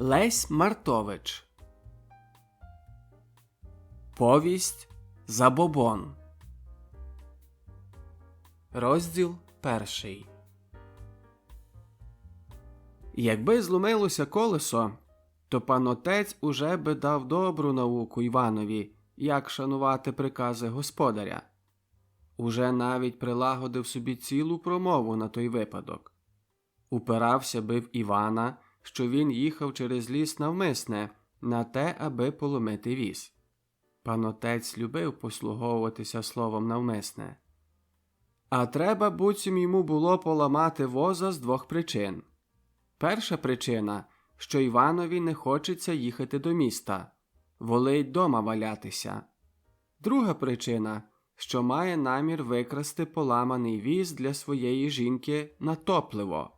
Лесь Мартович. Повість Забобон. Розділ 1. Якби зломилося колесо, то пан отець уже би дав добру науку Іванові, як шанувати прикази господаря. Уже навіть прилагодив собі цілу промову на той випадок. Упирався би в Івана, що він їхав через ліс навмисне, на те, аби поломити віз. Пан отець любив послуговуватися словом навмисне. А треба буцім йому було поламати воза з двох причин. Перша причина, що Іванові не хочеться їхати до міста, волить дома валятися. Друга причина, що має намір викрасти поламаний віз для своєї жінки на топливо.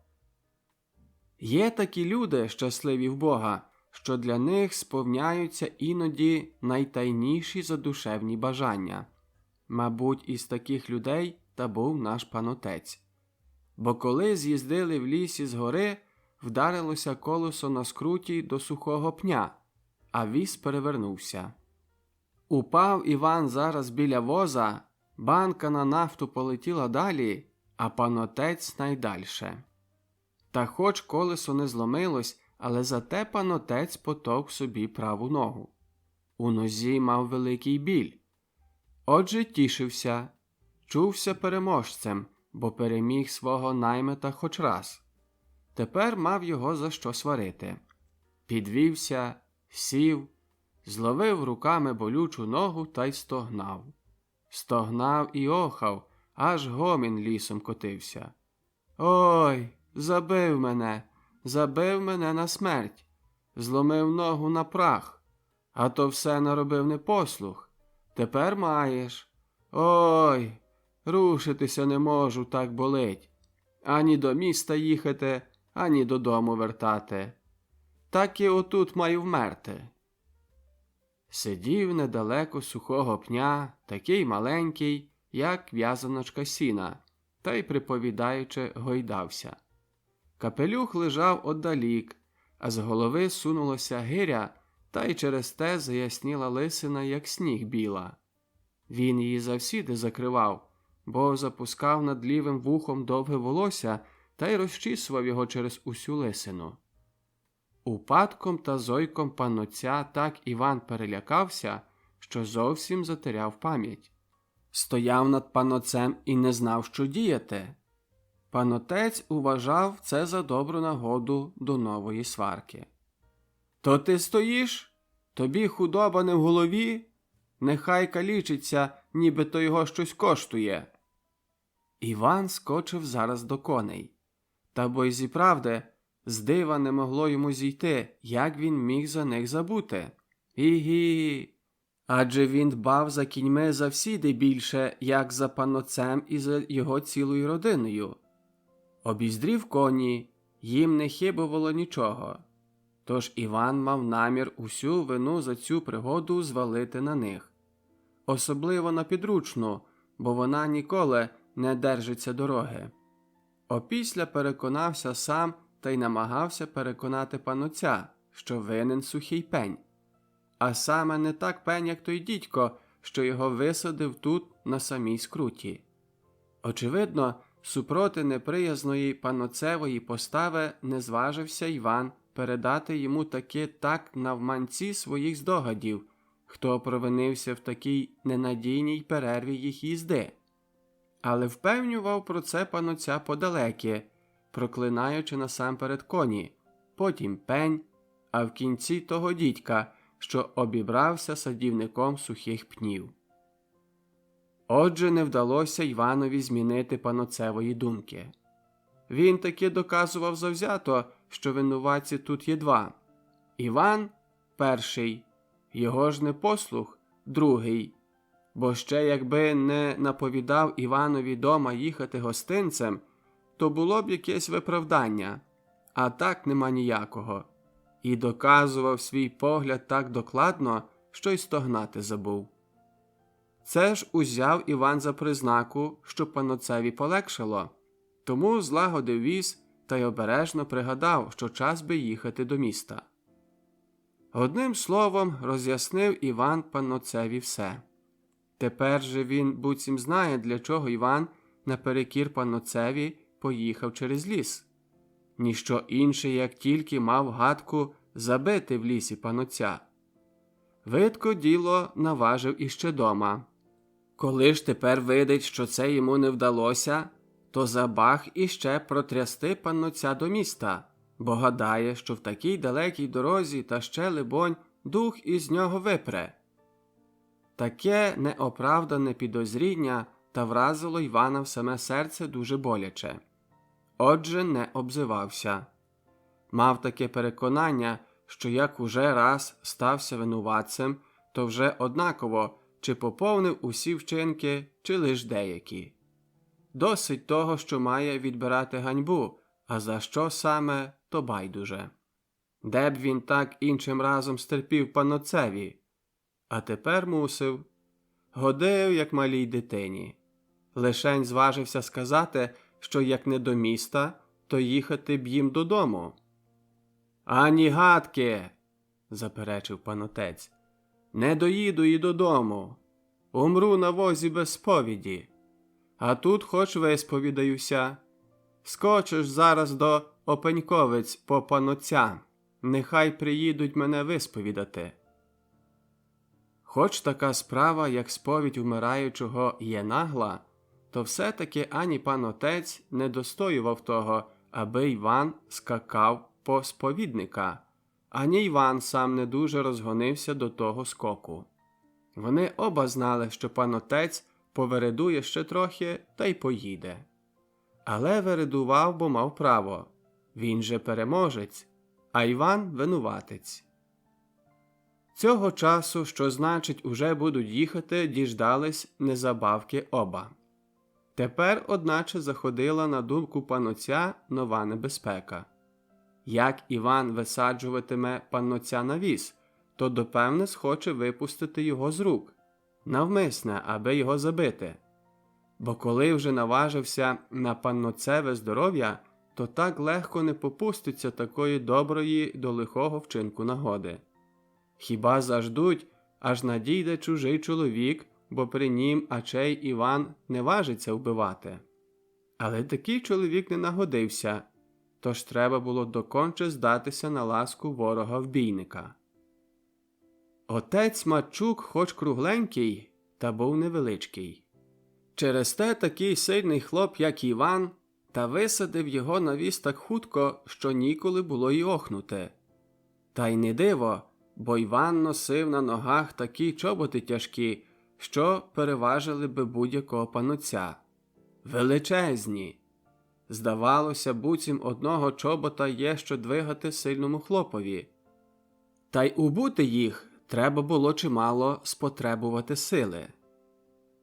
Є такі люди, щасливі в Бога, що для них сповняються іноді найтайніші задушевні бажання. Мабуть, із таких людей та був наш пан отець. Бо коли з'їздили в лісі з гори, вдарилося колесо на скруті до сухого пня, а віз перевернувся. Упав Іван зараз біля воза, банка на нафту полетіла далі, а пан отець найдальше. Та хоч колесо не зломилось, але зате пан отець потовк собі праву ногу. У нозі мав великий біль. Отже, тішився, чувся переможцем, бо переміг свого наймита хоч раз. Тепер мав його за що сварити. Підвівся, сів, зловив руками болючу ногу та й стогнав. Стогнав і охав, аж гомін лісом котився. «Ой, забив мене на смерть, зломив ногу на прах, а то все наробив непослух. Тепер маєш. Ой, рушитися не можу, так болить. Ані до міста їхати, ані додому вертати. Так і отут маю вмерти». Сидів недалеко сухого пня, такий маленький, як в'язаночка сіна, та й приповідаючи гойдався. Капелюх лежав отдалік, а з голови сунулося гиря, та й через те заясніла лисина, як сніг біла. Він її завсіди закривав, бо запускав над лівим вухом довге волосся та й розчісував його через усю лисину. Упадком та зойком панотця так Іван перелякався, що зовсім затеряв пам'ять. Стояв над панотцем і не знав, що діяти. Пан отець уважав це за добру нагоду до нової сварки. «То ти стоїш? Тобі худоба не в голові? Нехай калічиться, ніби то його щось коштує». Іван скочив зараз до коней. Та бо й зіправди, з дива не могло йому зійти, як він міг за них забути. Гі-гі! Адже він дбав за кіньми завсіди більше, як за панотцем і за його цілою родиною. Обіздрів коні, їм не хибувало нічого. Тож Іван мав намір усю вину за цю пригоду звалити на них. Особливо на підручну, бо вона ніколи не держиться дороги. Опісля переконався сам та й намагався переконати панотця, що винен сухий пень. А саме не так пень, як той дідько, що його висадив тут на самій скруті. Очевидно, супроти неприязної панотцевої постави не зважився Іван передати йому таки так навманці своїх здогадів, хто провинився в такій ненадійній перерві їх їзди. Але впевнював про це панотця подалеки, проклинаючи насамперед коні, потім пень, а в кінці того дідька, що обібрався садівником сухих пнів. Отже, не вдалося Іванові змінити панотцевої думки. Він таки доказував завзято, що винуватці тут є два. Іван – перший, його ж непослух – другий. Бо ще якби не наповідав Іванові дома їхати гостинцем, то було б якесь виправдання, а так нема ніякого. І доказував свій погляд так докладно, що й стогнати забув. Це ж узяв Іван за признаку, що панотцеві полегшало, тому злагодив віз та й обережно пригадав, що час би їхати до міста. Одним словом, роз'яснив Іван панноцеві все. Тепер же він буцім знає, для чого Іван наперекір панноцеві поїхав через ліс. Ніщо інше, як тільки мав гадку забити в лісі панноця. Видко діло наважив іще дома. Коли ж тепер видить, що це йому не вдалося, то забаг іще протрясти панноця до міста, бо гадає, що в такій далекій дорозі та ще, либонь, дух із нього випре. Таке неоправдане підозріння та вразило Івана в саме серце дуже боляче. Отже, не обзивався. Мав таке переконання, що як уже раз стався винуватцем, то вже однаково, чи поповнив усі вчинки, чи лиш деякі. Досить того, що має відбирати ганьбу, а за що саме, то байдуже. Де б він так іншим разом стерпів панноцеві? А тепер мусив. Годив, як малій дитині. Лишень зважився сказати, що як не до міста, то їхати б їм додому. «Ані гадки!» – заперечив панотець. «Не доїду і додому. Умру на возі без сповіді. А тут хоч висповідаюся. Скочиш зараз до Опеньковиць по панотця. Нехай приїдуть мене висповідати». Хоч така справа, як сповідь вмираючого, є нагла, то все-таки ані панотець не достоював того, аби Іван скакав по сповідника, ані Іван сам не дуже розгонився до того скоку. Вони оба знали, що панотець повередує ще трохи та й поїде. Але вередував, бо мав право. Він же переможець, а Іван винуватець. Цього часу, що значить уже будуть їхати, діждались незабавки оба. Тепер, одначе, заходила на думку панотця нова небезпека. Як Іван висаджуватиме панноця на віз, то допевне схоче випустити його з рук, навмисне, аби його забити. Бо коли вже наважився на панноцеве здоров'я, то так легко не попуститься такої доброї до лихого вчинку нагоди. Хіба заждуть, аж надійде чужий чоловік, бо при нім ачей Іван не важиться вбивати. Але такий чоловік не нагодився, тож треба було доконче здатися на ласку ворога-вбійника. Отець Матчук хоч кругленький, та був невеличкий. Через те такий сильний хлоп, як Іван, та висадив його на віз так хутко, що ніколи було й охнути. Та й не диво, бо Іван носив на ногах такі чоботи тяжкі, що переважили би будь-якого панотця. Величезні. Здавалося, буцім одного чобота є що двигати сильному хлопові. Та й убути їх треба було чимало спотребувати сили.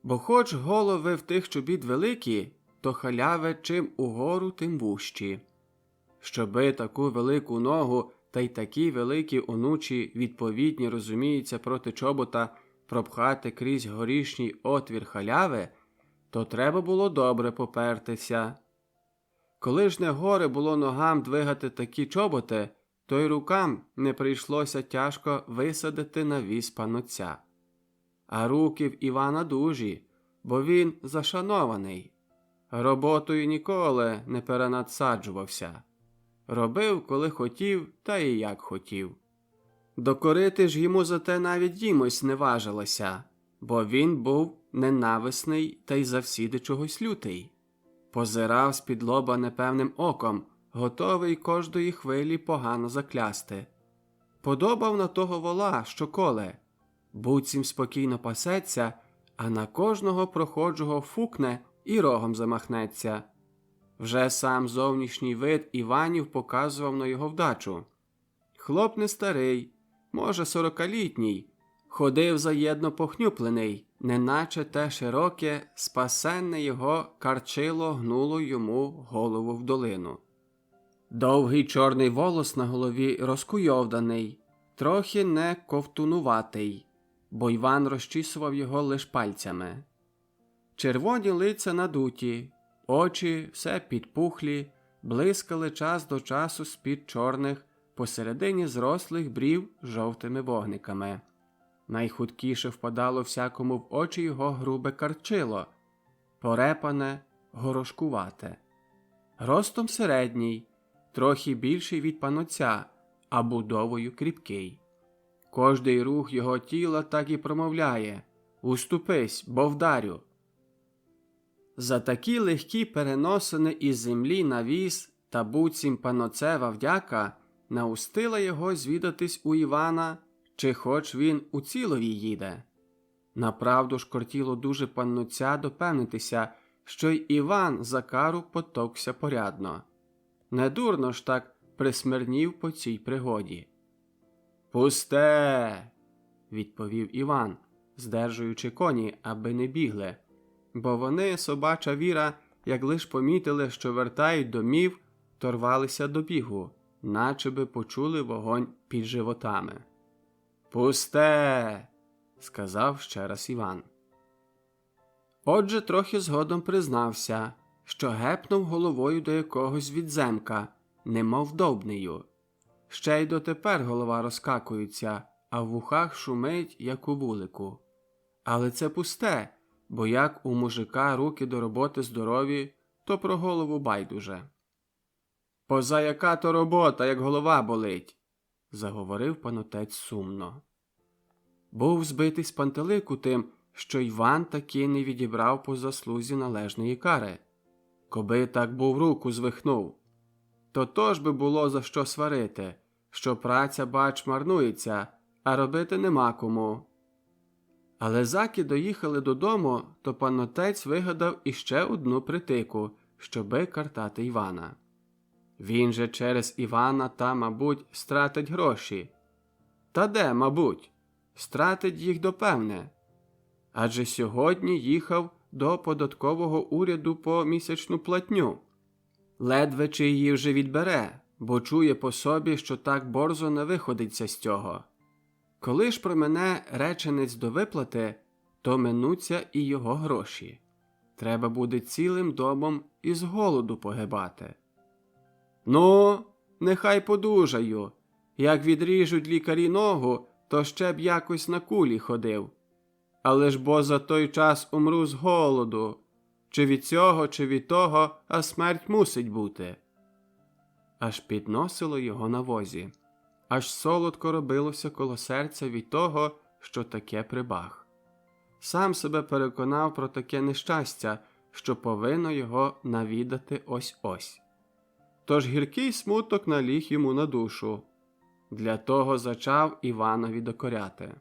Бо хоч голови в тих чобіт великі, то халяви чим угору, тим вущі. Щоби таку велику ногу та й такі великі онучі відповідні, розуміється, проти чобота пропхати крізь горішній отвір халяви, то треба було добре попертися. Коли ж не горе було ногам двигати такі чоботи, то й рукам не прийшлося тяжко висадити на віз панотця. А руки в Івана дужі, бо він зашанований. Роботою ніколи не перенадсаджувався. Робив, коли хотів, та і як хотів. Докорити ж йому за те навіть їмось не важилося, бо він був ненависний та й завсіди чогось лютий. Позирав з-під лоба непевним оком, готовий кожної хвилі погано заклясти. Подобав на того вола, що коле. Буцім спокійно пасеться, а на кожного проходжого фукне і рогом замахнеться. Вже сам зовнішній вид Іванів показував на його вдачу. Хлоп не старий, може 40-літній, ходив заєдно похнюплений, неначе те широке, спасенне його карчило гнуло йому голову в долину. Довгий чорний волос на голові розкуйовданий, трохи не ковтунуватий, бо Іван розчісував його лиш пальцями. Червоні лиця надуті, очі все підпухлі, блискали час до часу з-під чорних, посередині зрослих брів жовтими вогниками. Найхуткіше впадало всякому в очі його грубе карчило, порепане, горошкувате. Ростом середній, трохи більший від панотця, а будовою кріпкий. Кожний рух його тіла так і промовляє: «Уступись, бо вдарю». За такі легкі переносини із землі на віз та буцім паноцева вдяка наустила його звідатись у Івана, чи хоч він у цілові їде. Направду ж кортіло дуже панноця допевнитися, що й Іван за кару потовкся порядно. Недурно ж так присмирнів по цій пригоді. «Пусте!» – відповів Іван, здержуючи коні, аби не бігли, бо вони, собача віра, як лиш помітили, що вертають домів, то рвалися до бігу, наче би почули вогонь під животами. «Пусте!» – сказав ще раз Іван. Отже, трохи згодом признався, що гепнув головою до якогось відземка, немов довбнею. Ще й дотепер голова розкакується, а в вухах шумить, як у вулику. Але це пусте, бо як у мужика руки до роботи здорові, то про голову байдуже. «Поза яка то робота, як голова болить?» – заговорив панотець сумно. Був збитий з пантелику тим, що Іван таки не відібрав по заслузі належної кари. Коби так був руку звихнув, то ж би було за що сварити, що праця, бач, марнується, а робити нема кому. Але заки доїхали додому, то панотець вигадав іще одну притику, щоби картати Івана. Він же через Івана та, мабуть, стратить гроші. Та де, мабуть? Стратить їх допевне. Адже сьогодні їхав до податкового уряду по місячну платню. Ледве чи її вже відбере, бо чує по собі, що так борзо не виходиться з цього. Коли ж промине реченець до виплати, то минуться і його гроші. Треба буде цілим домом із голоду погибати. «Ну, нехай подужаю. Як відріжуть лікарі ногу, то ще б якось на кулі ходив. Але ж бо за той час умру з голоду. Чи від цього, чи від того, а смерть мусить бути». Аж підносило його на возі. Аж солодко робилося коло серця від того, що таке прибаг. Сам себе переконав про таке нещастя, що повинно його навідати ось-ось. Тож гіркий смуток наліг йому на душу. Для того зачав Іванові докоряти.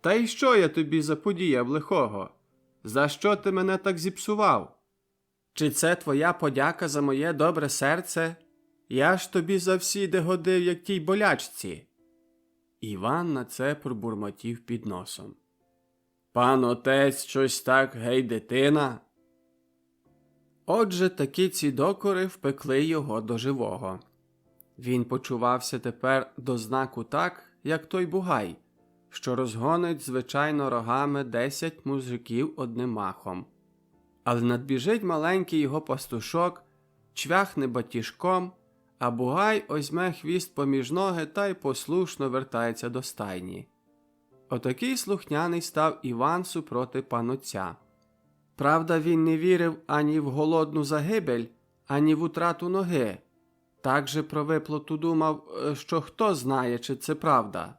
«Та й що я тобі заподіяв лихого? За що ти мене так зіпсував? Чи це твоя подяка за моє добре серце? Я ж тобі завсіди годив, як тій болячці». Іван на це пробурмотів під носом. «Пан отець щось так, гей, дитина». Отже, таки ці докори впекли його до живого. Він почувався тепер до знаку так, як той бугай, що розгонить, звичайно, рогами 10 мужиків одним махом. Але надбіжить маленький його пастушок, чвяхне батіжком, а бугай озьме хвіст поміж ноги та й послушно вертається до стайні. Отакий слухняний став Іван супроти панотця. Правда, він не вірив ані в голодну загибель, ані в утрату ноги. Так же про виплату думав, що хто знає, чи це правда.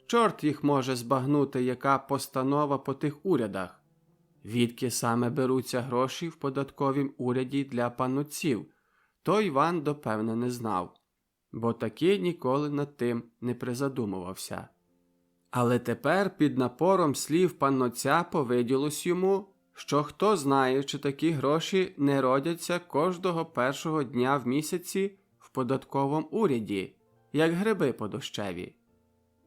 Чорт їх може збагнути, яка постанова по тих урядах. Відки саме беруться гроші в податковім уряді для панотців, то Іван допевне не знав, бо таки ніколи над тим не призадумувався. Але тепер під напором слів панотця повиділось йому, що хто знає, чи такі гроші не родяться кожного першого дня в місяці в податковому уряді, як гриби по дощеві.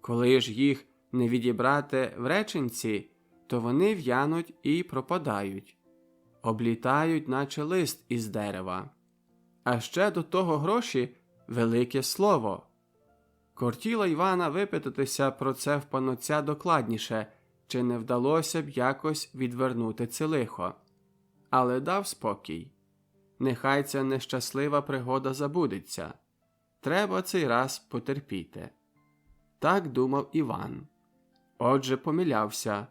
Коли ж їх не відібрати в реченці, то вони в'януть і пропадають, облітають, наче лист із дерева. А ще до того гроші – велике слово. Кортіло Івана випитатися про це в панотця докладніше, чи не вдалося б якось відвернути це лихо. Але дав спокій. Нехай ця нещаслива пригода забудеться. треба цей раз потерпіти. Так думав Іван. Отже, помилявся,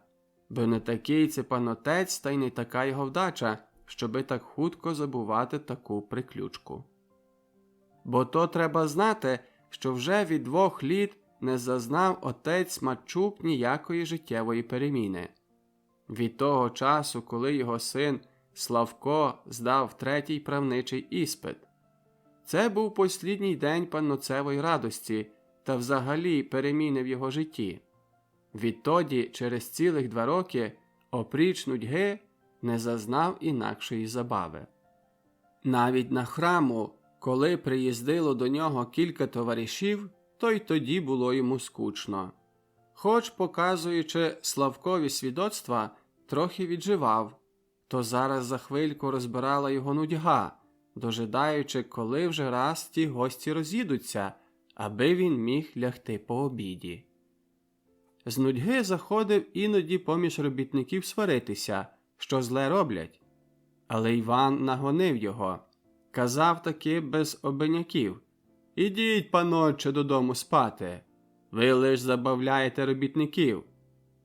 бо не такий це пан отець, та й не така його вдача, щоби так хутко забувати таку приключку. Бо то треба знати, що вже від 2 літ не зазнав отець Матчук ніякої життєвої переміни. Від того часу, коли його син Славко здав 3-й правничий іспит. Це був послідній день панноцевої радості та взагалі переміни в його житті. Відтоді, через цілих 2 роки, опріч нудьги, не зазнав інакшої забави. Навіть на храму, коли приїздило до нього кілька товаришів, то й тоді було йому скучно. Хоч, показуючи Славкові свідоцтва, трохи відживав, то зараз за хвильку розбирала його нудьга, дожидаючи, коли вже раз ті гості роз'їдуться, аби він міг лягти по обіді. З нудьги заходив іноді поміж робітників сваритися, що зле роблять. Але Іван нагонив його. Казав таки без обиняків: «Ідіть, панотче, додому спати. Ви лиш забавляєте робітників.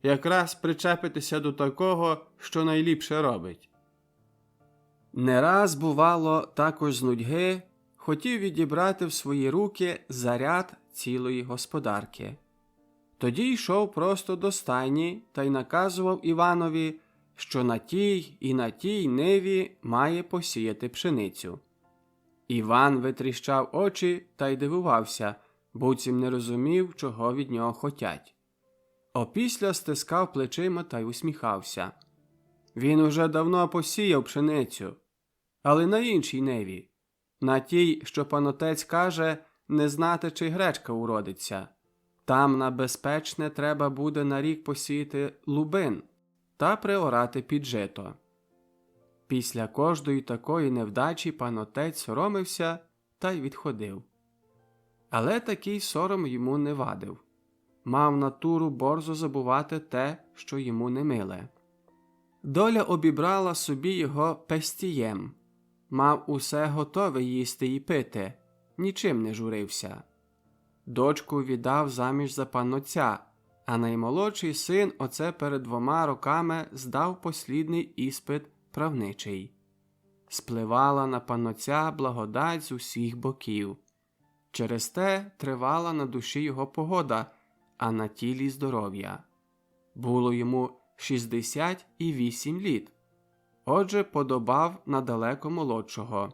Якраз причепитеся до такого, що найліпше робить». Не раз, бувало, також з нудьги хотів відібрати в свої руки заряд цілої господарки. Тоді йшов просто до стайні та й наказував Іванові, що на тій і на тій ниві має посіяти пшеницю. Іван витріщав очі та й дивувався, буцім не розумів, чого від нього хотять. Опісля стискав плечима та й усміхався. Він уже давно посіяв пшеницю, але на іншій ниві. На тій, що пан отець каже, не знати, чи гречка уродиться. Там на безпечне треба буде на рік посіяти лубин та приорати під жито. Після кожної такої невдачі пан отець соромився та й відходив. Але такий сором йому не вадив. Мав натуру борзо забувати те, що йому не миле. Доля обібрала собі його пестієм. Мав усе готове їсти і пити, нічим не журився. Дочку віддав заміж за панотця, а наймолодший син оце перед 2 роками здав послідний іспит правничий. Спливала на панотця благодать з усіх боків. Через те тривала на душі його погода, а на тілі здоров'я. Було йому 68 літ. Отже, подобав на далеко молодшого.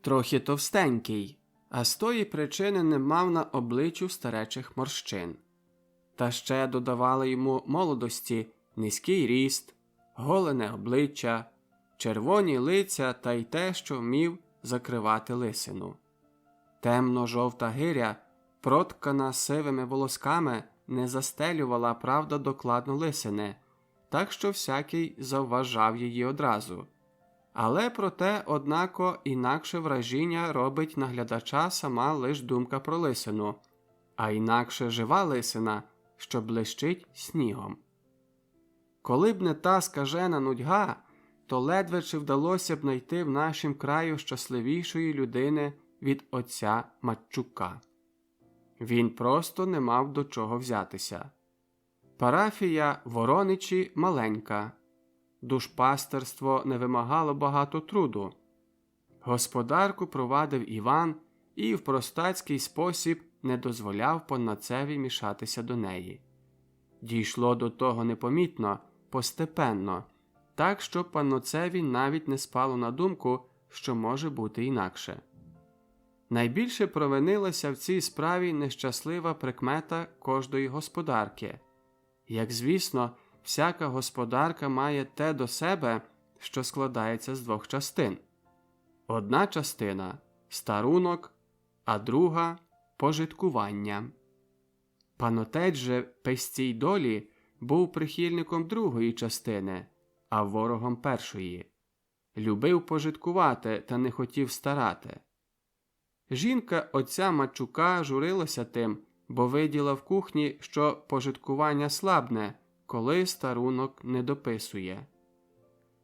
Трохи товстенький, а з тої причини не мав на обличчю старечих морщин. Та ще додавали йому молодості низький ріст, голене обличчя, червоні лиця та й те, що вмів закривати лисину. Темно-жовта гиря, проткана сивими волосками, не застелювала, правда, докладно лисини, так що всякий завважав її одразу. Але проте, однако, інакше вражіння робить на глядача сама лиш думка про лисину, а інакше жива лисина, що блищить снігом. Коли б не та скажена нудьга, то ледве чи вдалося б знайти в нашім краю щасливішої людини від отця Матчука. Він просто не мав до чого взятися. Парафія Вороничі маленька. Душпастерство не вимагало багато труду. Господарку провадив Іван і в простацький спосіб не дозволяв панноцеві мішатися до неї. Дійшло до того непомітно, постепенно, так що панноцеві навіть не спало на думку, що може бути інакше. Найбільше провинилася в цій справі нещаслива прикмета кожної господарки. Як звісно, всяка господарка має те до себе, що складається з 2 частин. Одна частина – старунок, а друга – пожиткування. Пан отець же пестій долі був прихильником другої частини, а ворогом першої. Любив пожиткувати та не хотів старати. Жінка отця Матчука журилася тим, бо виділа в кухні, що пожиткування слабне, коли старунок не дописує.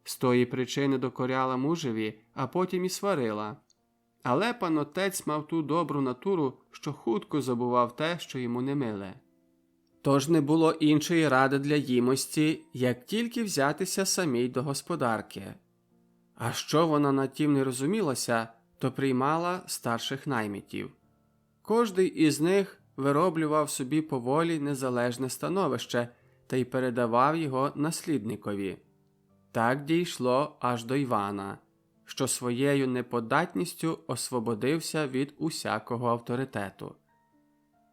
З тої причини докоряла мужеві, а потім і сварила. Але пан отець мав ту добру натуру, що хутко забував те, що йому не миле. Тож не було іншої ради для їмості, як тільки взятися самій до господарки. А що вона на тім не розумілася, то приймала старших наймитів. Кожний із них вироблював собі поволі незалежне становище та й передавав його наслідникові. Так дійшло аж до Івана, що своєю неподатністю освободився від усякого авторитету.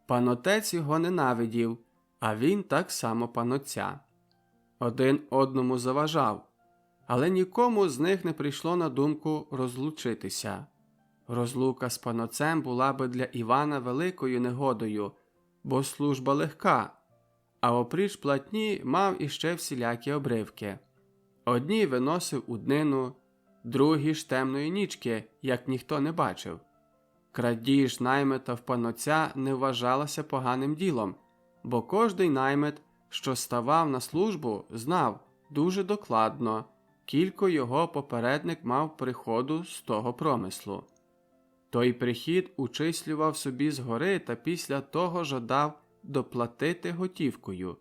Пан отець його ненавидів, а він так само панотця. Один одному заважав, але нікому з них не прийшло на думку розлучитися. Розлука з панотцем була би для Івана великою негодою, бо служба легка, а опріч платні мав іще всілякі обривки. Одні виносив у днину, другі ж темної нічки, як ніхто не бачив. Крадіж наймита в панотця не вважалася поганим ділом, бо кожний наймит, що ставав на службу, знав дуже докладно, кілько його попередник мав приходу з того промислу. Той прихід учислював собі згори та після того жадав доплатити готівкою.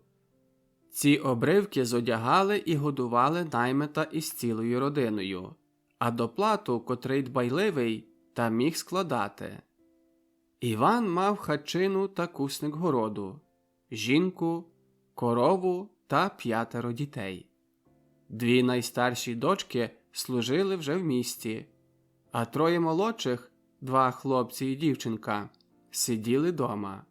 Ці обривки зодягали і годували наймита із цілою родиною, а доплату, котрий дбайливий, та міг складати. Іван мав хатчину та кусник городу, жінку, корову та 5 дітей. 2 найстарші дочки служили вже в місті, а 3 молодших, 2 хлопці і дівчинка, сиділи дома.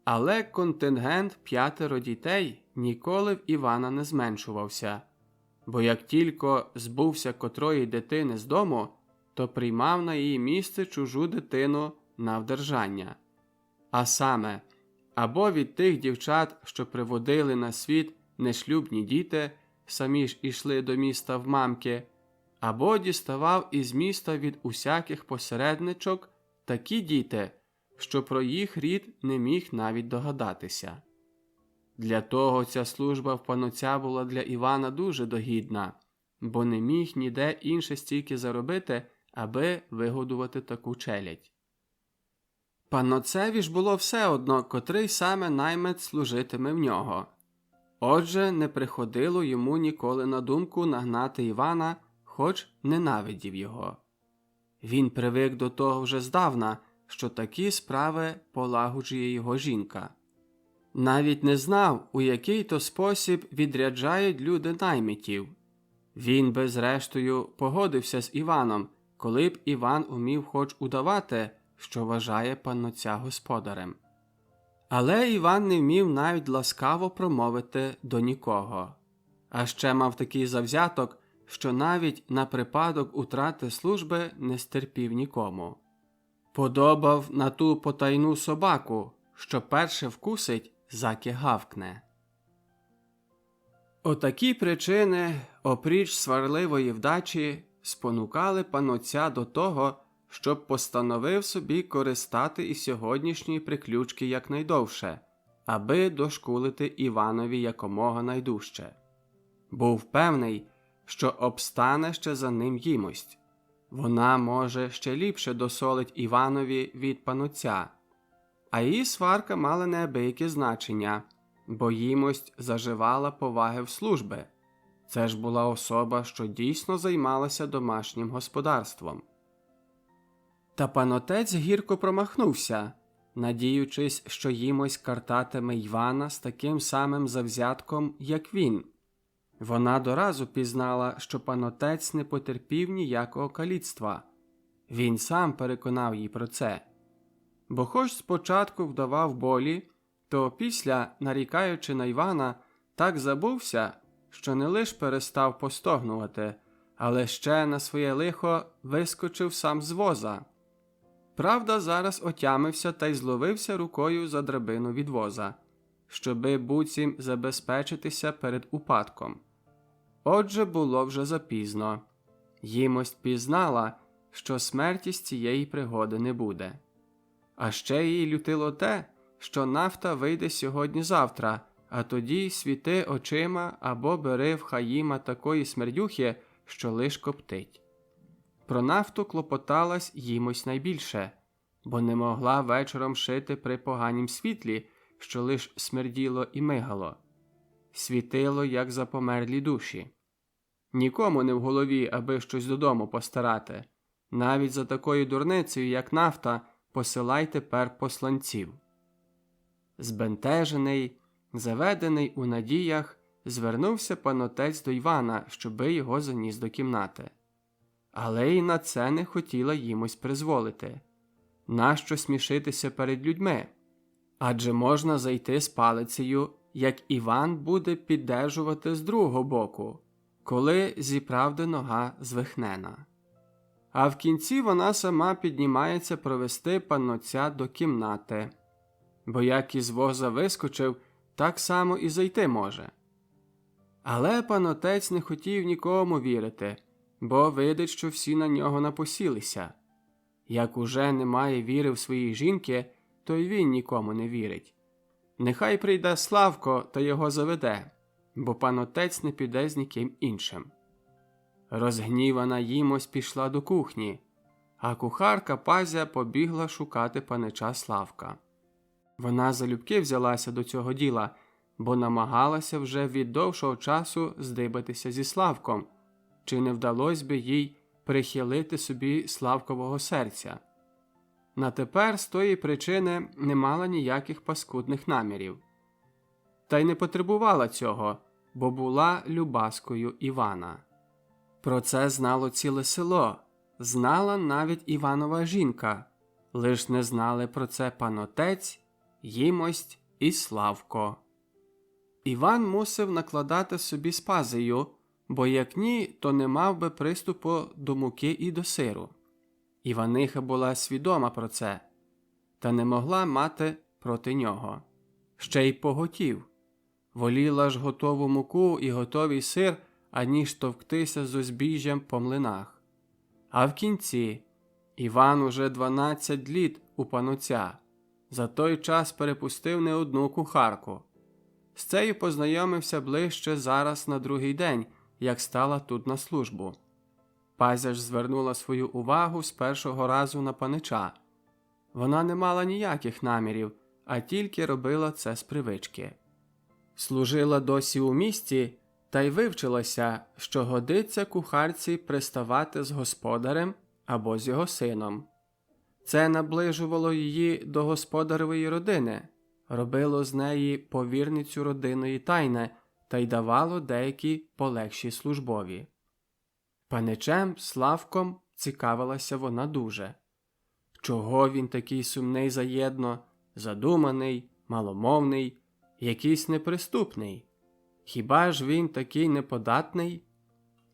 Але контингент 5 дітей ніколи в Івана не зменшувався, бо як тільки збувся котрої дитини з дому, то приймав на її місце чужу дитину на вдержання. А саме, або від тих дівчат, що приводили на світ нешлюбні діти, самі ж ішли до міста в мамки, або діставав із міста від усяких посередничок такі діти, що про їх рід не міг навіть догадатися. Для того ця служба в панотця була для Івана дуже догідна, бо не міг ніде інше стільки заробити, аби вигодувати таку челядь. Панотцеві ж було все одно, котрий саме наймит служитиме в нього. Отже, не приходило йому ніколи на думку нагнати Івана, хоч ненавидів його. Він привик до того вже здавна, що такі справи полагоджує його жінка. Навіть не знав, у який то спосіб відряджають люди наймитів. Він, би зрештою, погодився з Іваном, коли б Іван умів хоч удавати, що вважає панотця господарем. Але Іван не вмів навіть ласкаво промовити до нікого. А ще мав такий завзяток, що навіть на припадок утрати служби не стерпів нікому. Подобав на ту потайну собаку, що перше вкусить, заки гавкне. Отакі причини, опріч сварливої вдачі, спонукали панотця до того, щоб постановив собі користати і сьогоднішньої приключки якнайдовше, аби дошкулити Іванові якомога найдужче. Був певний, що обстане ще за ним їмость. Вона, може, ще ліпше досолить Іванові від панотця. А її сварка мала неабияке значення, бо їмость заживала поваги в служби. Це ж була особа, що дійсно займалася домашнім господарством. Та панотець гірко промахнувся, надіючись, що їмось картатиме Івана з таким самим завзятком, як він. Вона доразу пізнала, що панотець не потерпів ніякого каліцтва. Він сам переконав її про це. Бо хоч спочатку вдавав болі, то після, нарікаючи на Івана, так забувся, що не лиш перестав постогнувати, але ще на своє лихо вискочив сам з воза. Правда, зараз отямився та й зловився рукою за драбину від воза, щоби буцім забезпечитися перед упадком. Отже, було вже запізно. Їмость пізнала, що смерті з цієї пригоди не буде. А ще її лютило те, що нафта вийде сьогодні-завтра, а тоді світи очима або бери в Хаїма такої смердюхи, що лиш коптить. Про нафту клопоталась їмось найбільше, бо не могла вечором шити при поганім світлі, що лиш смерділо і мигало. Світило, як за померлі душі. Нікому не в голові, аби щось додому постарати. Навіть за такою дурницею, як нафта, посилай тепер посланців. Збентежений, заведений у надіях, звернувся пан отець до Івана, щоби його заніс до кімнати. Але й на це не хотіла їмось призволити. Нащо смішитися перед людьми? Адже можна зайти з палицею, як Іван буде піддержувати з другого боку, коли зіправди нога звихнена. А в кінці вона сама піднімається провести панотця до кімнати. Бо як із воза вискочив, так само і зайти може. Але панотець не хотів нікому вірити, бо видить, що всі на нього напосілися. Як уже немає віри в своїй жінки, то й він нікому не вірить. Нехай прийде Славко та його заведе, бо панотець не піде з ніким іншим. Розгнівана їмось пішла до кухні, а кухарка Пазя побігла шукати панича Славка. Вона залюбки взялася до цього діла, бо намагалася вже від довшого часу здибатися зі Славком, чи не вдалось би їй прихилити собі Славкового серця. На тепер з тої причини не мала ніяких паскудних намірів. Та й не потребувала цього, бо була любаскою Івана. Про це знало ціле село, знала навіть Іванова жінка, лиш не знали про це панотець, їмость і Славко. Іван мусив накладати собі з Пазею, бо як ні, то не мав би приступу до муки і до сиру. Іваниха була свідома про це, та не могла мати проти нього. Ще й поготів. Воліла ж готову муку і готовий сир, аніж товктися з узбіжжям по млинах. А в кінці Іван уже 12 літ у панотця. За той час перепустив не одну кухарку. З цею познайомився ближче зараз на другий день, як стала тут на службу. Пазя ж звернула свою увагу з першого разу на панича. Вона не мала ніяких намірів, а тільки робила це з привички. Служила досі у місті, та й вивчилася, що годиться кухарці приставати з господарем або з його сином. Це наближувало її до господаревої родини, робило з неї повірницю родинної тайни та й давало деякі полегші службові. Паничем Славком цікавилася вона дуже. Чого він такий сумний заєдно, задуманий, маломовний, якийсь неприступний? Хіба ж він такий неподатний?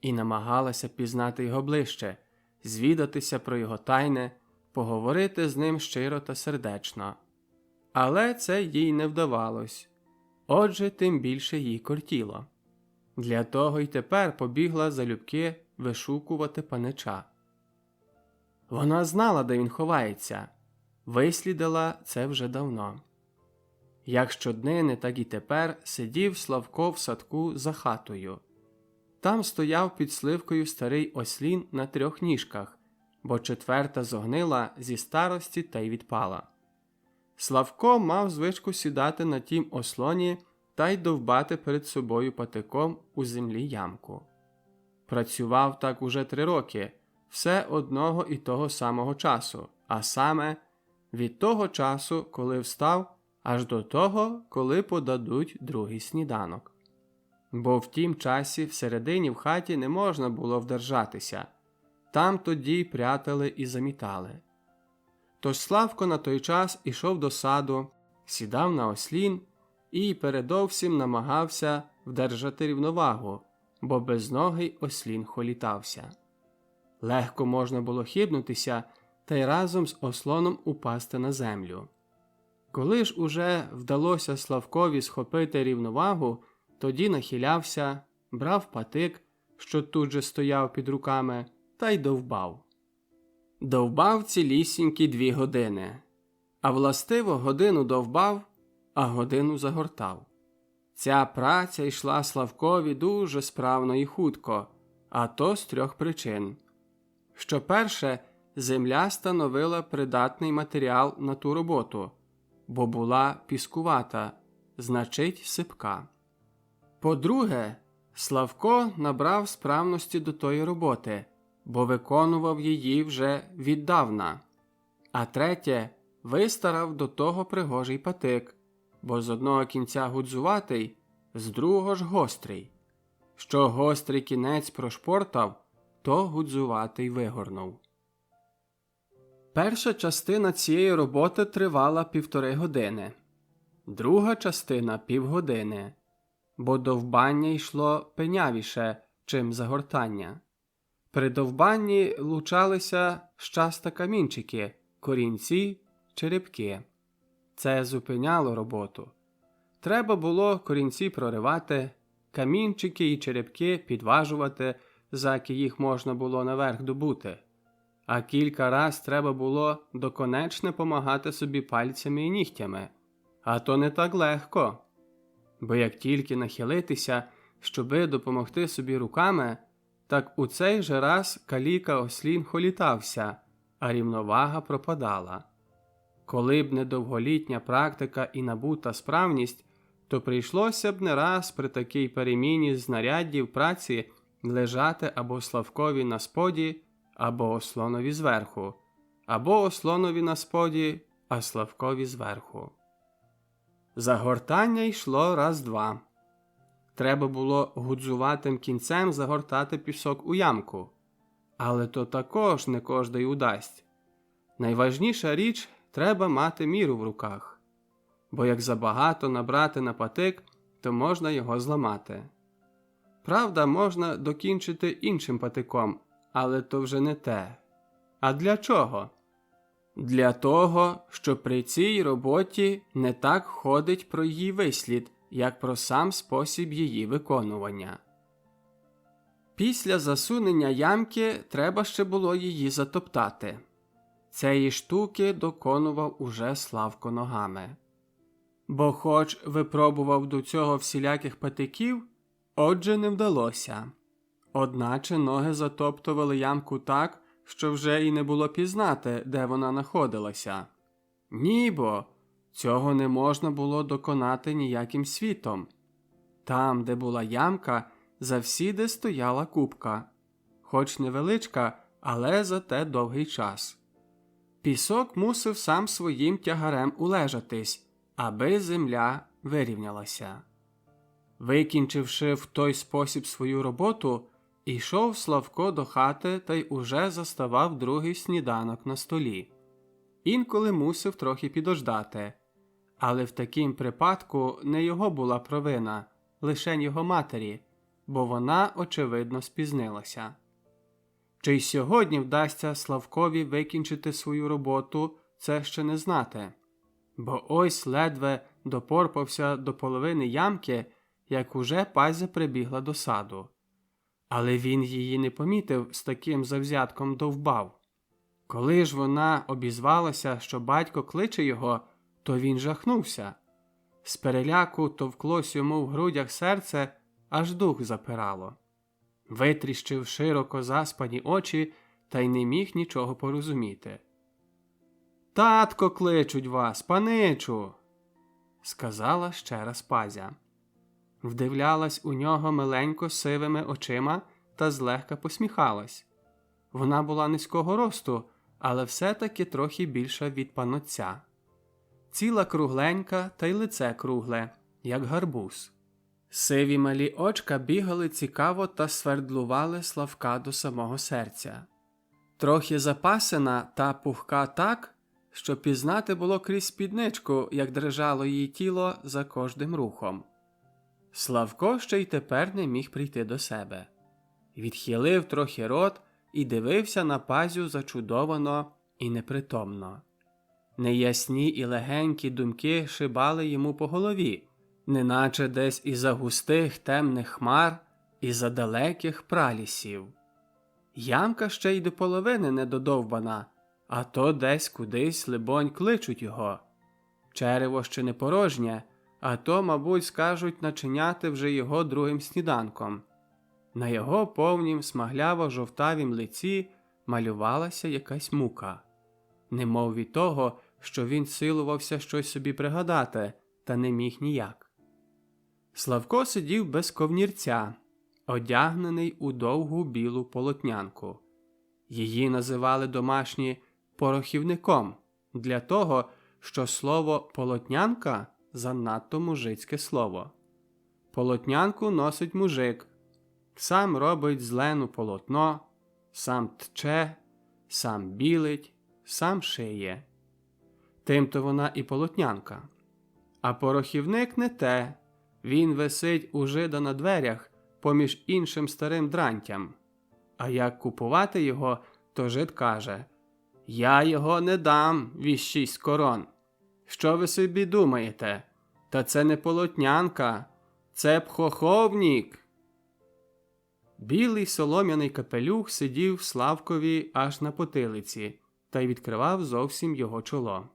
І намагалася пізнати його ближче, звідатися про його тайне, поговорити з ним щиро та сердечно. Але це їй не вдавалось. Отже, тим більше їй кортіло. Для того й тепер побігла залюбки вишукувати панича. Вона знала, де він ховається, вислідила це вже давно. Як щоднини, так і тепер сидів Славко в садку за хатою. Там стояв під сливкою старий ослін на 3 ніжках, бо 4 зогнила зі старості та й відпала. Славко мав звичку сідати на тім ослоні та й довбати перед собою патиком у землі ямку. Працював так уже 3 роки, все одного і того самого часу, а саме від того часу, коли встав, аж до того, коли подадуть другий сніданок. Бо в тім часі всередині в хаті не можна було вдержатися, там тоді й прятали і замітали. Тож Славко на той час ішов до саду, сідав на ослін і передовсім намагався вдержати рівновагу, бо безногий ослін холітався. Легко можна було хибнутися та й разом з ослоном упасти на землю. Коли ж уже вдалося Славкові схопити рівновагу, тоді нахилявся, брав патик, що тут же стояв під руками, та й довбав. Довбав цілісінькі 2 години, а властиво годину довбав, а годину загортав. Ця праця йшла Славкові дуже справно і хутко, а то з 3 причин. що перше, земля становила придатний матеріал на ту роботу, бо була піскувата, значить сипка. По-друге, Славко набрав справності до тої роботи, бо виконував її вже віддавна. А третє, вистарав до того пригожий патик, бо з одного кінця гудзуватий, з другого ж гострий. Що гострий кінець прошпортав, то гудзуватий вигорнув. Перша частина цієї роботи тривала 1,5 години, друга частина – півгодини, бо довбання йшло пенявіше, чим загортання. При довбанні лучалися щаста камінчики, корінці, черепки. Це зупиняло роботу. Треба було корінці проривати, камінчики і черепки підважувати, заки їх можна було наверх добути. А кілька раз треба було доконечне помагати собі пальцями і нігтями. А то не так легко. Бо як тільки нахилитися, щоби допомогти собі руками, так у цей же раз каліка-ослін холітався, а рівновага пропадала. Коли б не довголітня практика і набута справність, то прийшлося б не раз при такій переміні знаряддів праці лежати або Славкові на споді, або Ослонові зверху, або Ослонові на споді, а Славкові зверху. Загортання йшло раз-два. Треба було гудзуватим кінцем загортати пісок у ямку. Але то також не кожний удасть. Найважніша річ – треба мати міру в руках. Бо як забагато набрати на патик, то можна його зламати. Правда, можна докінчити іншим патиком, але то вже не те. А для чого? Для того, що при цій роботі не так ходить про її вислід, як про сам спосіб її виконування. Після засунення ямки треба ще було її затоптати. Цієї штуки доконував уже Славко ногами. Бо хоч випробував до цього всіляких патиків, отже не вдалося. Одначе ноги затоптували ямку так, що вже і не було пізнати, де вона находилася. Нібо цього не можна було доконати ніяким світом. Там, де була ямка, завсіди стояла купка. Хоч невеличка, але зате довгий час. Пісок мусив сам своїм тягарем улежатись, аби земля вирівнялася. Викінчивши в той спосіб свою роботу, ішов Славко до хати та й уже заставав другий сніданок на столі. Інколи мусив трохи підождати. Але в такім припадку не його була провина, лишень його матері, бо вона, очевидно, спізнилася. Чи й сьогодні вдасться Славкові викінчити свою роботу, це ще не знати. Бо ось ледве допорпався до половини ямки, як уже Пазя прибігла до саду. Але він її не помітив, з таким завзятком довбав. Коли ж вона обізвалася, що батько кличе його, то він жахнувся. З переляку товклось йому в грудях серце, аж дух запирало. Витріщив широко заспані очі та й не міг нічого порозуміти. «Татко кличуть вас, паничу!» – сказала ще раз Пазя. Вдивлялась у нього миленько сивими очима та злегка посміхалась. Вона була низького росту, але все-таки трохи більша від панотця. Ціла кругленька та й лице кругле, як гарбуз. Сиві малі очка бігали цікаво та свердлували Славка до самого серця. Трохи запасена та пухка так, що пізнати було крізь спідничку, як дрижало її тіло за кожним рухом. Славко ще й тепер не міг прийти до себе. Відхилив трохи рот і дивився на Пазю зачудовано і непритомно. Неясні і легенькі думки шибали йому по голові, неначе десь із-за густих темних хмар, із-за далеких пралісів. Ямка ще й до половини не додовбана, а то десь кудись, либонь, кличуть його. Черево ще не порожнє, а то, мабуть, скажуть начиняти вже його другим сніданком. На його повнім смагляво-жовтавім лиці малювалася якась мука. Немов від того, що він силувався щось собі пригадати, та не міг ніяк. Славко сидів без ковнірця, одягнений у довгу білу полотнянку. Її називали домашні порохівником, для того, що слово «полотнянка» занадто мужицьке слово. Полотнянку носить мужик, сам робить з лену полотно, сам тче, сам білить, сам шиє. Тим-то вона і полотнянка. А порохівник не те, він висить у жида на дверях поміж іншим старим дрантям. А як купувати його, то жид каже: «Я його не дам віз 6 корон. Що ви собі думаєте? Та це не полотнянка, це пхоховнік». Білий солом'яний капелюх сидів Славкові аж на потилиці та й відкривав зовсім його чоло.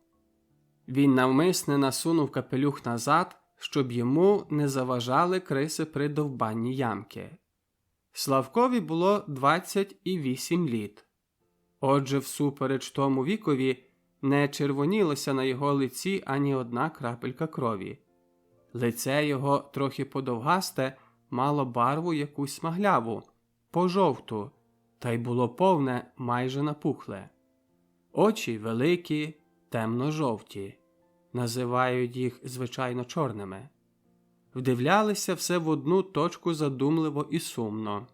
Він навмисне насунув капелюх назад, щоб йому не заважали криси при довбанні ямки. Славкові було 28 літ. Отже, всупереч тому вікові, не червонілося на його лиці ані одна крапелька крові. Лице його, трохи подовгасте, мало барву якусь смагляву, пожовту, та й було повне, майже напухле. Очі великі, темно-жовті, називають їх, звичайно, чорними. Вдивлялися все в одну точку задумливо і сумно.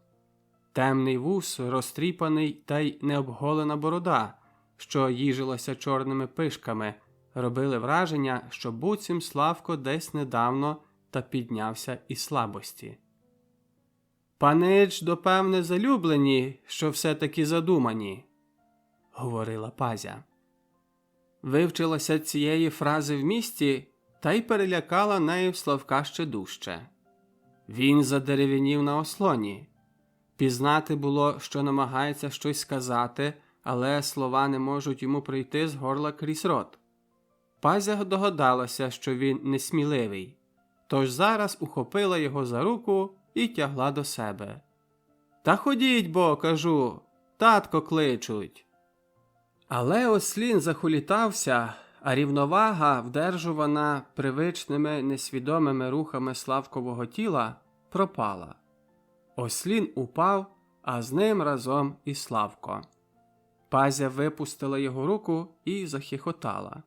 Темний вус, розтріпаний та й необголена борода, що їжилася чорними пишками, робили враження, що буцім Славко десь недавно та піднявся із слабості. «Панич, допевне, залюблені, що все-таки задумані», – говорила Пазя. Вивчилася цієї фрази в місті та й перелякала нею Славка ще дужче. Він задерев'янів на ослоні. Пізнати було, що намагається щось сказати, але слова не можуть йому прийти з горла крізь рот. Пазя догадалася, що він несміливий, тож зараз ухопила його за руку і тягла до себе. «Та ходіть бо, кажу, татко кличуть». Але ослін захулітався, а рівновага, вдержувана привичними несвідомими рухами Славкового тіла, пропала. Ослін упав, а з ним разом і Славко. Пазя випустила його руку і захихотала.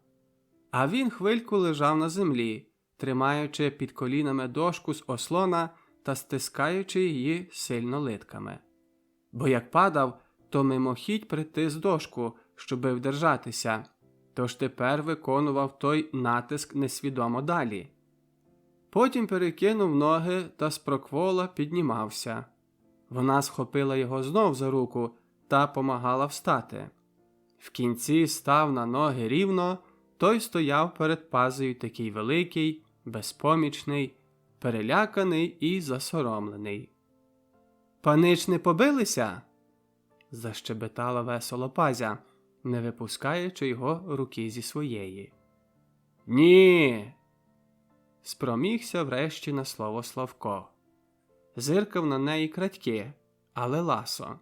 А він хвильку лежав на землі, тримаючи під колінами дошку з ослона та стискаючи її сильно литками. Бо як падав, то мимохідь притис дошку, щоби вдержатися, тож тепер виконував той натиск несвідомо далі. Потім перекинув ноги та спроквола піднімався. Вона схопила його знов за руку та помагала встати. В кінці став на ноги рівно, той стояв перед Пазею такий великий, безпомічний, переляканий і засоромлений. «Панич не побилися?» – защебетала весело Пазя, не випускаючи його руки зі своєї. «Ні!» – спромігся врешті на слово Славко. Зиркав на неї крадьки, але ласо.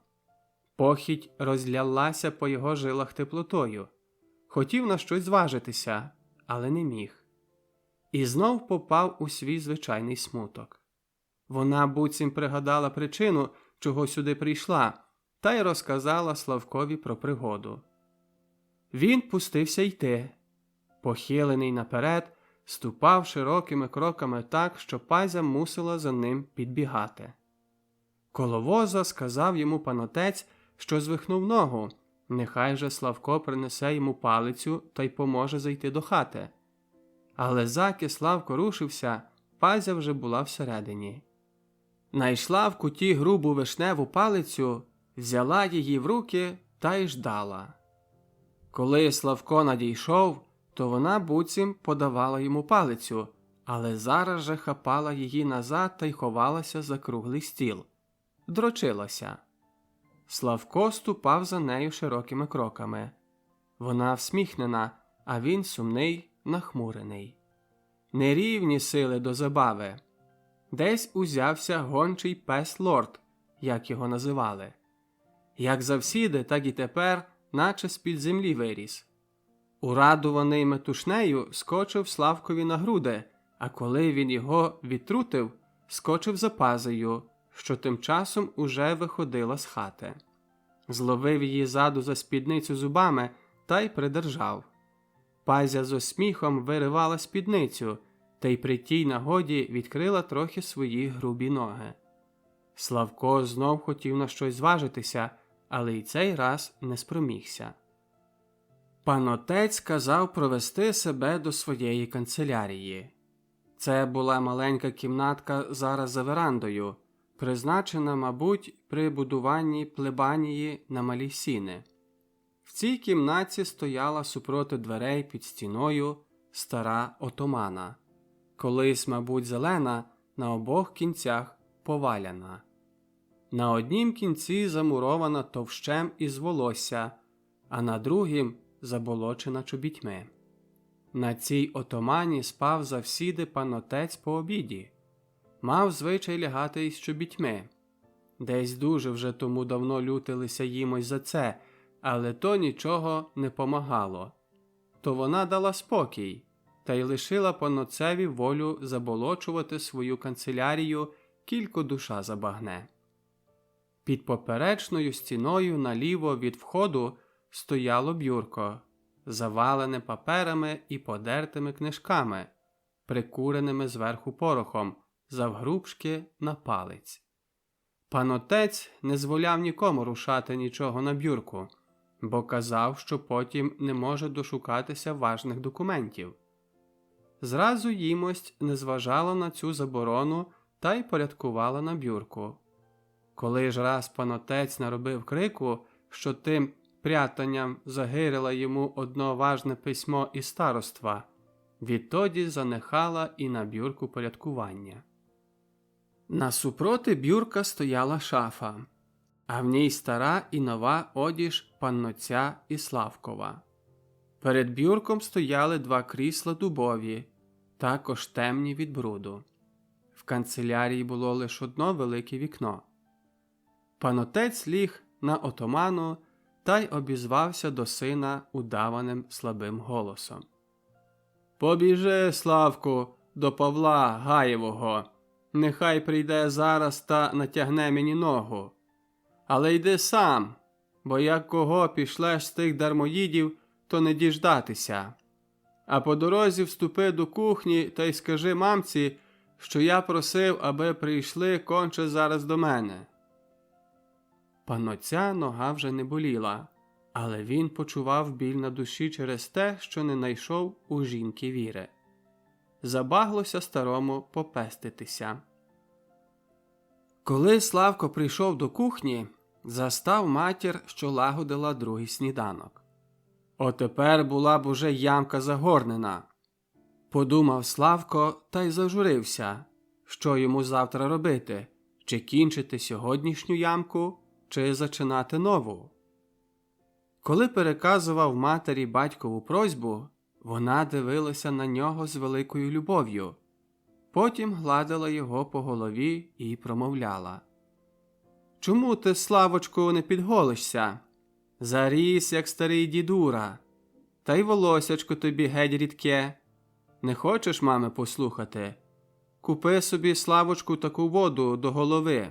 Похідь розлялася по його жилах теплотою. Хотів на щось зважитися, але не міг. І знов попав у свій звичайний смуток. Вона буцім пригадала причину, чого сюди прийшла, та й розказала Славкові про пригоду. Він пустився йти. Похилений наперед, ступав широкими кроками так, що Пазя мусила за ним підбігати. Коло воза сказав йому панотець, що звихнув ногу, нехай же Славко принесе йому палицю та й поможе зайти до хати. Але заки Славко рушився, Пазя вже була всередині. Найшла в куті грубу вишневу палицю, взяла її в руки та й ждала. Коли Славко надійшов, то вона буцім подавала йому палицю, але зараз же хапала її назад та й ховалася за круглий стіл. Дрочилася. Славко ступав за нею широкими кроками. Вона всміхнена, а він сумний, нахмурений. Нерівні сили до забави. Десь узявся гончий пес Лорд, як його називали. Як завсіди, так і тепер, наче з-під землі виріс. Урадуваний метушнею, скочив Славкові на груди, а коли він його відтрутив, скочив за Пазею, що тим часом уже виходила з хати. Зловив її ззаду за спідницю зубами та й придержав. Пазя з осміхом виривала спідницю, та й при тій нагоді відкрила трохи свої грубі ноги. Славко знов хотів на щось зважитися, але й цей раз не спромігся. Пан отець сказав провести себе до своєї канцелярії. Це була маленька кімнатка зараз за верандою, призначена, мабуть, при будуванні плебанії на малі сіни. В цій кімнаті стояла супроти дверей під стіною стара отомана, колись, мабуть, зелена, на обох кінцях поваляна. На однім кінці замурована товщем із волосся, а на другім заболочена чобітьми. На цій отомані спав завсіди пан отець по обіді. Мав звичай лягати із чобітьми. Десь дуже вже тому давно лютилися їмось за це, але то нічого не помагало. То вона дала спокій, та й лишила пан отцеві волю заболочувати свою канцелярію, кілько душа забагне. Під поперечною стіною наліво від входу стояло бюрко, завалене паперами і подертими книжками, прикуреними зверху порохом, завгрубшки на палець. Пан отець не зволяв нікому рушати нічого на бюрку, бо казав, що потім не може дошукатися важних документів. Зразу їмость не зважала на цю заборону та й порядкувала на бюрку. Коли ж раз пан отець наробив крику, що тим прятанням загирила йому одно важне письмо із староства, відтоді занехала і на бюрку порядкування. Насупроти бюрка стояла шафа, а в ній стара і нова одіж панноця і Славкова. Перед бюрком стояли два крісла дубові, також темні від бруду. В канцелярії було лише одно велике вікно. Пан отець ліг на отоману та й обізвався до сина удаваним слабим голосом. «Побіжи, Славку, до Павла Гаєвого. Нехай прийде зараз та натягне мені ногу. Але йди сам, бо як кого пішлеш з тих дармоїдів, то не діждатися. А по дорозі вступи до кухні та й скажи мамці, що я просив, аби прийшли конче зараз до мене». Панноця нога вже не боліла, але він почував біль на душі через те, що не найшов у жінки віри. Забаглося старому попеститися. Коли Славко прийшов до кухні, застав матір, що лагодила другий сніданок. Отепер була б уже ямка загорнена. Подумав Славко та й зажурився, що йому завтра робити, чи кінчити сьогоднішню ямку, чи зачинати нову. Коли переказував матері батькову просьбу, вона дивилася на нього з великою любов'ю. Потім гладила його по голові і промовляла. «Чому ти, Славочку, не підголишся? Заріс, як старий дідура. Та й волосячко тобі геть рідке. Не хочеш, мами, послухати? Купи собі, Славочку, таку воду до голови.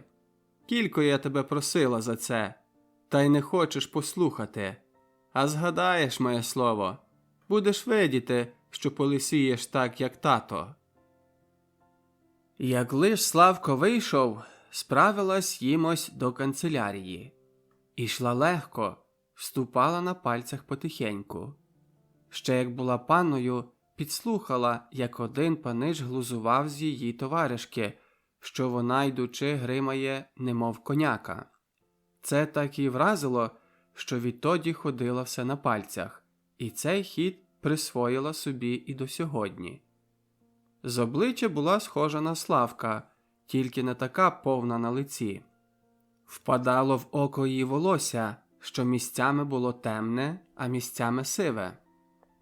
Кілько я тебе просила за це, та й не хочеш послухати. А згадаєш моє слово, будеш видіти, що полисієш так, як тато». Як лиш Славко вийшов, справилась їмось до канцелярії. Ішла легко, ступала на пальцях потихеньку. Ще як була панною, підслухала, як один панич глузував з її товаришки, що вона, йдучи, гримає, немов коняка. Це так і вразило, що відтоді ходила все на пальцях, і цей хід присвоїла собі і до сьогодні. З обличчя була схожа на Славка, тільки не така повна на лиці. Впадало в око її волосся, що місцями було темне, а місцями сиве.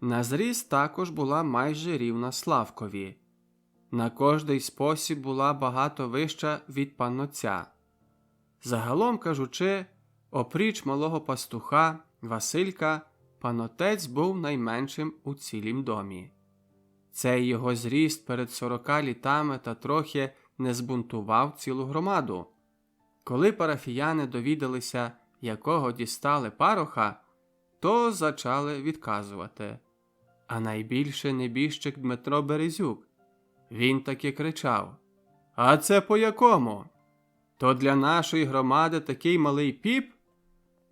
На зріст також була майже рівна Славкові. На кожний спосіб була багато вища від панноця. Загалом кажучи, Опріч малого пастуха Василька, пан Отець був найменшим у цілім домі. Цей його зріст перед 40 літами та трохи не збунтував цілу громаду. Коли парафіяни довідалися, якого дістали пароха, то зачали відказувати. А найбільше небіжчик Дмитро Березюк. Він таки кричав: «А це по якому? То для нашої громади такий малий піп?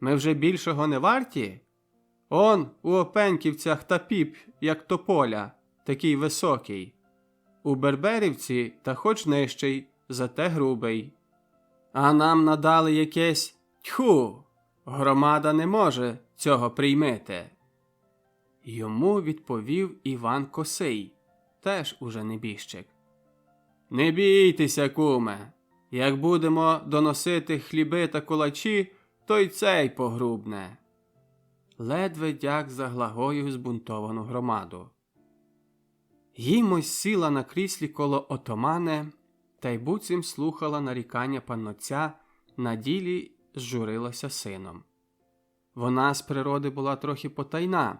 Ми вже більшого не варті? Он у Опеньківцях та піп, як тополя, такий високий. У Берберівці та хоч нижчий, зате грубий. А нам надали якесь тьху, громада не може цього приймити». Йому відповів Іван Косий, теж уже небіжчик: «Не бійтеся, куме, як будемо доносити хліби та кулачі, то й цей погрубне». Ледве дяк заглагоїв збунтовану громаду. Гімось сіла на кріслі коло отомане, та й буцім слухала нарікання панотця, на ділі зжурилася сином. Вона з природи була трохи потайна,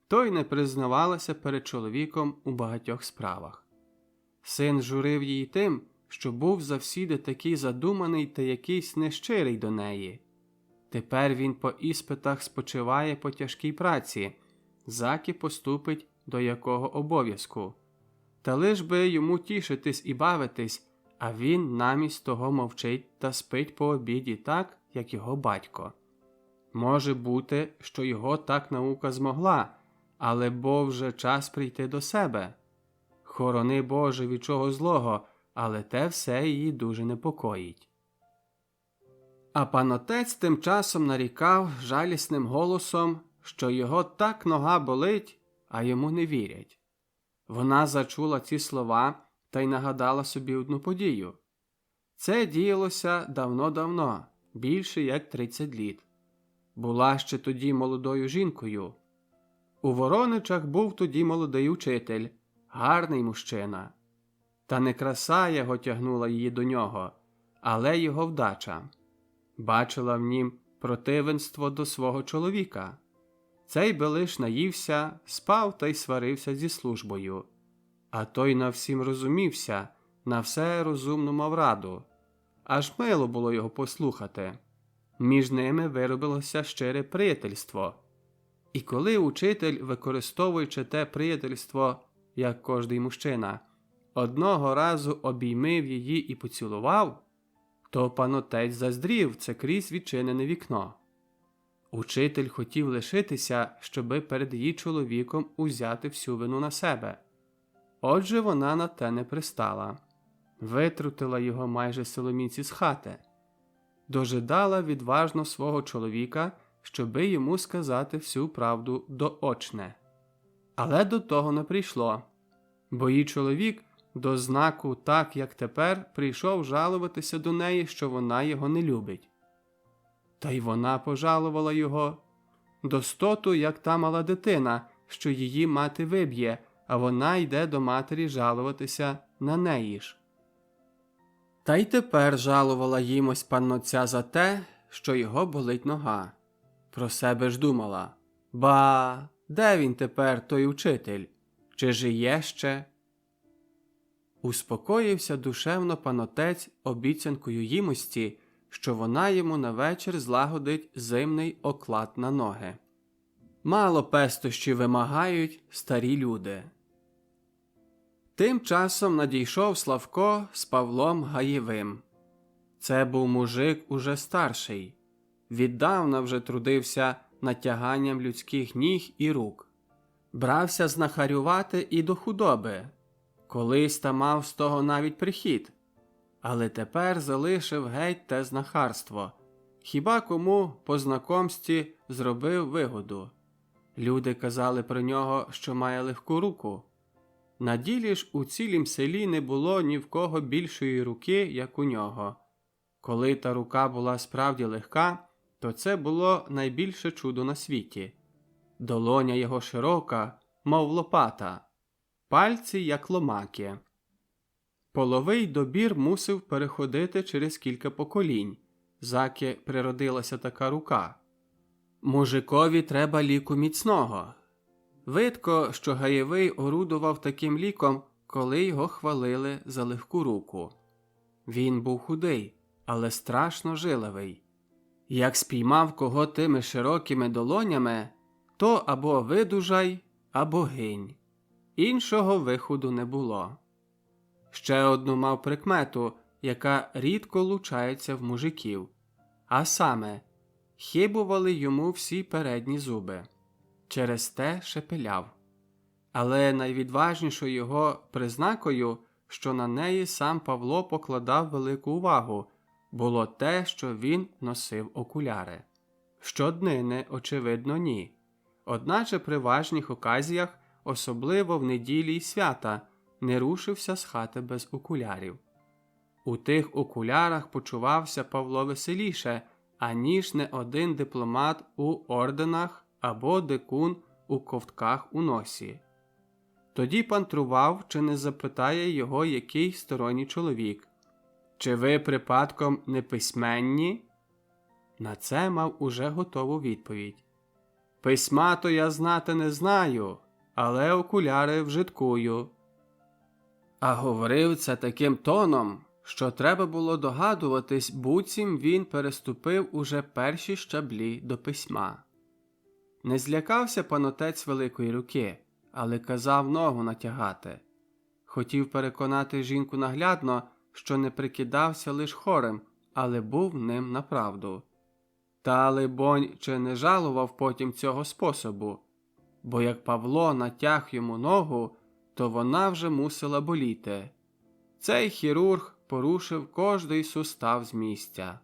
то й не признавалася перед чоловіком у багатьох справах. Син журив її тим, що був завсіди такий задуманий та якийсь нещирий до неї. Тепер він по іспитах спочиває по тяжкій праці, заки поступить до якого обов'язку. Та лиш би йому тішитись і бавитись, а він намість того мовчить та спить по обіді так, як його батько. Може бути, що його так наука змогла, але бо вже час прийти до себе. Хорони Боже від чого злого, але те все її дуже непокоїть. А пан Отець тим часом нарікав жалісним голосом, що його так нога болить, а йому не вірять. Вона зачула ці слова та й нагадала собі одну подію. Це діялося давно-давно, більше як 30 літ. Була ще тоді молодою жінкою. У Вороничах був тоді молодий учитель, гарний мужчина. Та не краса його тягнула її до нього, але його вдача. Бачила в нім противенство до свого чоловіка. Цей би лиш наївся, спав та й сварився зі службою. А той на всім розумівся, на все розумно мав раду. Аж мило було його послухати. Між ними виробилося щире приятельство. І коли учитель, використовуючи те приятельство, як кожний мужчина, одного разу обіймив її і поцілував, то пан Отець заздрів це крізь відчинене вікно. Учитель хотів лишитися, щоби перед її чоловіком узяти всю вину на себе. Отже, вона на те не пристала. Витрутила його майже силоміць з хати. Дожидала відважно свого чоловіка, щоби йому сказати всю правду доочне. Але до того не прийшло, бо її чоловік до знаку так, як тепер, прийшов жалуватися до неї, що вона його не любить. Та й вона пожалувала його. Достоту, як та мала дитина, що її мати виб'є, а вона йде до матері жалуватися на неї ж. Та й тепер жалувала їмось панноця за те, що його болить нога. Про себе ж думала: ба, де він тепер, той учитель? Чи жиє ще? Успокоївся душевно пан Отець обіцянкою їмості, що вона йому на вечір злагодить зимний оклад на ноги. Мало пестощі вимагають старі люди. Тим часом надійшов Славко з Павлом Гаєвим. Це був мужик уже старший. Віддавна вже трудився над тяганням людських ніг і рук. Брався знахарювати і до худоби. Колись та мав з того навіть прихід. Але тепер залишив геть те знахарство. Хіба кому по знакомстві зробив вигоду. Люди казали про нього, що має легку руку. На ділі ж у цілім селі не було ні в кого більшої руки, як у нього. Коли та рука була справді легка, то це було найбільше чудо на світі. Долоня його широка, мов лопата, пальці, як ломаки. Половий добір мусив переходити через кілька поколінь. заки природилася така рука. Мужикові треба ліку міцного. Видко, що Гаєвий орудував таким ліком, коли його хвалили за легку руку. Він був худий, але страшно жилавий. Як спіймав кого тими широкими долонями, то або видужай, або гинь. Іншого виходу не було. Ще одну мав прикмету, яка рідко лучається в мужиків, а саме – хибували йому всі передні зуби. Через те шепеляв. Але найвідважнішою його признакою, що на неї сам Павло покладав велику увагу, було те, що він носив окуляри. Щоднини, очевидно, ні. Одначе при важніх оказіях, особливо в неділі й свята, не рушився з хати без окулярів. У тих окулярах почувався Павло веселіше, аніж не один дипломат у орденах або дикун у ковтках у носі. Тоді пантрував, чи не запитає його який сторонній чоловік: «Чи ви припадком не письменні?» На це мав уже готову відповідь: «Письма то я знати не знаю, але окуляри вжиткую». А говорив це таким тоном, що треба було догадуватись, буцім він переступив уже перші щаблі до письма. Не злякався панотець великої руки, але казав ногу натягати. Хотів переконати жінку наглядно, що не прикидався лиш хорем, але був ним направду. Та, либонь, чи не жалував потім цього способу, бо як Павло натяг йому ногу, то вона вже мусила боліти. Цей хірург порушив кожний сустав з місця.